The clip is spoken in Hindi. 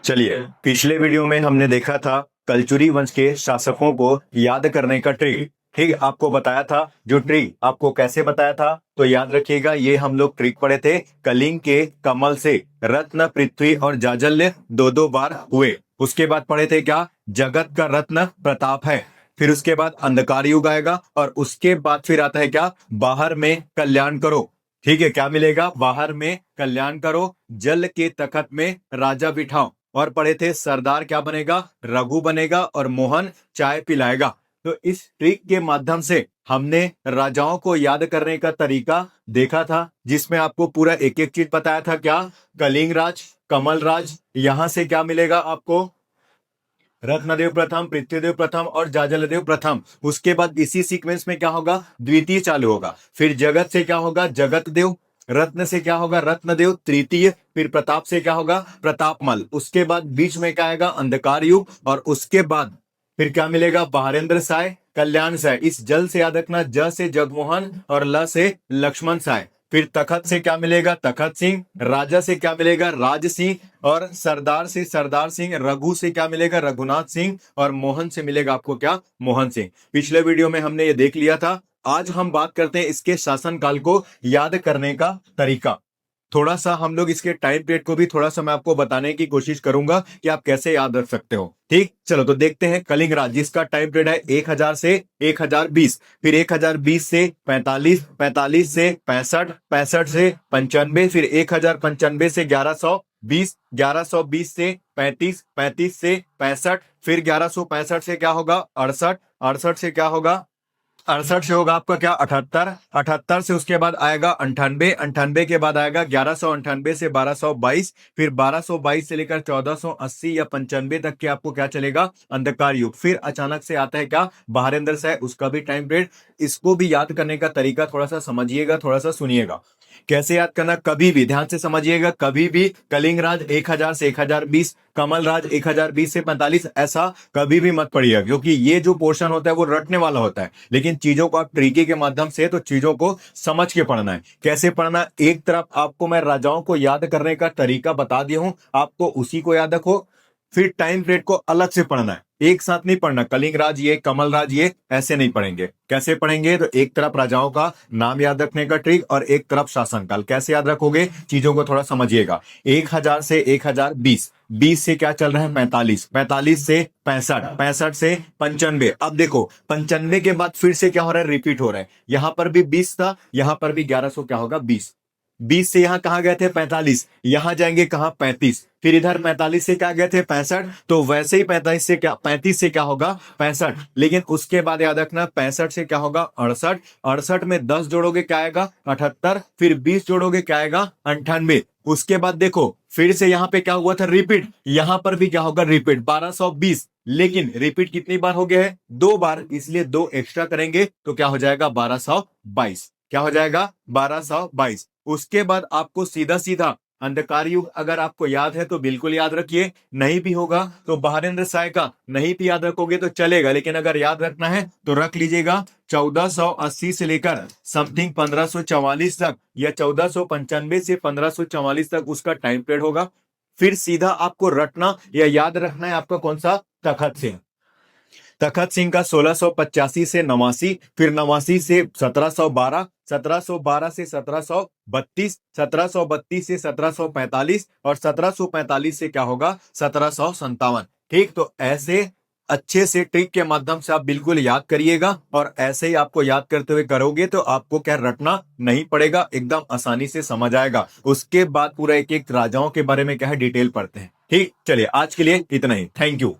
चलिए, पिछले वीडियो में हमने देखा था कलचुरी वंश के शासकों को याद करने का ट्रिक। ठीक, आपको बताया था। जो ट्रिक आपको कैसे बताया था तो याद रखिएगा, ये हम लोग ट्रिक पढ़े थे। कलिंग के कमल से रत्न, पृथ्वी और जाजल्य दो दो बार हुए। उसके बाद पढ़े थे क्या, जगत का रत्न प्रताप है। फिर उसके बाद अंधकार युग आएगा और उसके बाद फिर आता है क्या, बाहर में कल्याण करो। ठीक है, क्या मिलेगा, बाहर में कल्याण करो, जल के तखत में राजा बिठाओ। और पढ़े थे सरदार क्या बनेगा, रघु बनेगा और मोहन चाय पिलाएगा। तो इस ट्रिक के माध्यम से हमने राजाओं को याद करने का तरीका देखा था, जिसमें आपको पूरा एक एक चीज बताया था। क्या, कलिंग राज, कमल राज, यहां से क्या मिलेगा आपको, रत्नदेव प्रथम, पृथ्वीदेव प्रथम और जाजलदेव प्रथम। उसके बाद इसी सीक्वेंस में क्या होगा, द्वितीय चालू होगा। फिर जगत से क्या होगा, जगत देव। रत्न से क्या होगा, रत्नदेव तृतीय। फिर प्रताप से क्या होगा, प्रतापमल। उसके बाद बीच में क्या आएगा, अंधकार युग। और उसके बाद फिर क्या मिलेगा, बहारेंद्र साय, कल्याण साय। इस जल से याद रखना, ज से जगमोहन और ल से लक्ष्मण साय। फिर तखत से क्या मिलेगा, तखत सिंह। राजा से क्या मिलेगा, राज सिंह। और सरदार से सरदार सिंह। रघु से क्या मिलेगा, रघुनाथ सिंह। और मोहन से मिलेगा आपको क्या, मोहन सिंह। पिछले वीडियो में हमने ये देख लिया था। आज हम बात करते हैं इसके शासनकाल को याद करने का तरीका। थोड़ा सा हम लोग इसके टाइम पीरियड को भी थोड़ा सा मैं आपको बताने की कोशिश करूंगा कि आप कैसे याद रख सकते हो। ठीक, चलो तो देखते हैं। कलिंग राज, जिसका टाइम पीरियड है 1000 से 1020, फिर 1020 से 45, 45 से 65, 65 से 95, फिर 1095 से 1120, 1120 से 35, 35 से 65, फिर 1165 से क्या होगा, 68, 68 से क्या होगा, 68 से होगा आपका क्या, 78, 78 से उसके बाद आएगा 98, 98 के बाद आएगा 1198 से 1222, फिर 1222 से लेकर 1480 या 95 तक के आपको क्या चलेगा, अंधकार युग। फिर अचानक से आता है क्या, बहारेंद्र साय, उसका भी टाइम पीरियड। इसको भी याद करने का तरीका थोड़ा सा समझिएगा, थोड़ा सा सुनिएगा। कैसे याद करना, कभी भी ध्यान से समझिएगा, कभी भी कलिंग राज 1000 से 1020, कमल राज 1020 से 45, ऐसा कभी भी मत पढ़िएगा, क्योंकि ये जो पोर्शन होता है वो रटने वाला होता है। लेकिन चीजों को आप ट्रिकी के माध्यम से तो चीजों को समझ के पढ़ना है। कैसे पढ़ना, एक तरफ आपको मैं राजाओं को याद करने का तरीका बता दिया हूं, आपको उसी को याद रखो। फिर टाइम पीरियड को अलग से पढ़ना है, एक साथ नहीं पढ़ना। कलिंग राज ये, कमल राज ये, ऐसे नहीं पढ़ेंगे। कैसे पढ़ेंगे, तो एक तरफ राजाओं का नाम याद रखने का ट्रिक और एक तरफ शासनकाल। कैसे याद रखोगे, चीजों को थोड़ा समझिएगा। 1000 से 1020, 20 से क्या चल रहा है, 45, 45 से 65, 65 से 95। अब देखो 95 के बाद फिर से क्या हो रहा है, रिपीट हो रहा है। यहां पर भी 20 था, यहां पर भी 1100 क्या होगा, 20। 20 से यहां कहां गए थे, 45, यहां जाएंगे कहां, 35। फिर इधर 45 से क्या गए थे, 65। तो वैसे ही 45 से क्या, 35 से क्या होगा, 65। लेकिन उसके बाद याद रखना, 65 से क्या होगा, 68। 68 में 10 जोड़ोगे क्या आएगा, 78। फिर 20 जोड़ोगे क्या आएगा, 98। उसके बाद देखो फिर से यहां पे क्या हुआ था, रिपीट। यहां पर भी क्या होगा, रिपीट, 1220। लेकिन रिपीट कितनी बार हो गया है, 2 बार, इसलिए 2 एक्स्ट्रा करेंगे तो क्या हो जाएगा, 1222। क्या हो जाएगा, 1222। उसके बाद आपको सीधा सीधा अंधकार युग अगर आपको याद है तो बिल्कुल याद रखिए, नहीं भी होगा तो बहारेंद्र साय का नहीं भी याद रखोगे तो चलेगा, लेकिन अगर याद रखना है तो रख लीजिएगा। 1480 से लेकर समथिंग 1544 तक, या 1495 से 1544 तक उसका टाइम पीरियड होगा। फिर सीधा आपको रटना या याद रखना है आपका कौन सा, तखत सिंह। तखत सिंह का 1685 से 89, फिर 89 से 1712, 1712 से 1732, 1732 से 1745 और 1745 से क्या होगा, 1757। ठीक, तो ऐसे अच्छे से ट्रिक के माध्यम से आप बिल्कुल याद करिएगा, और ऐसे ही आपको याद करते हुए करोगे तो आपको क्या, रटना नहीं पड़ेगा, एकदम आसानी से समझ आएगा। उसके बाद पूरा एक एक राजाओं के बारे में क्या है, डिटेल पढ़ते हैं। ठीक, चलिए आज के लिए इतना ही। Thank you.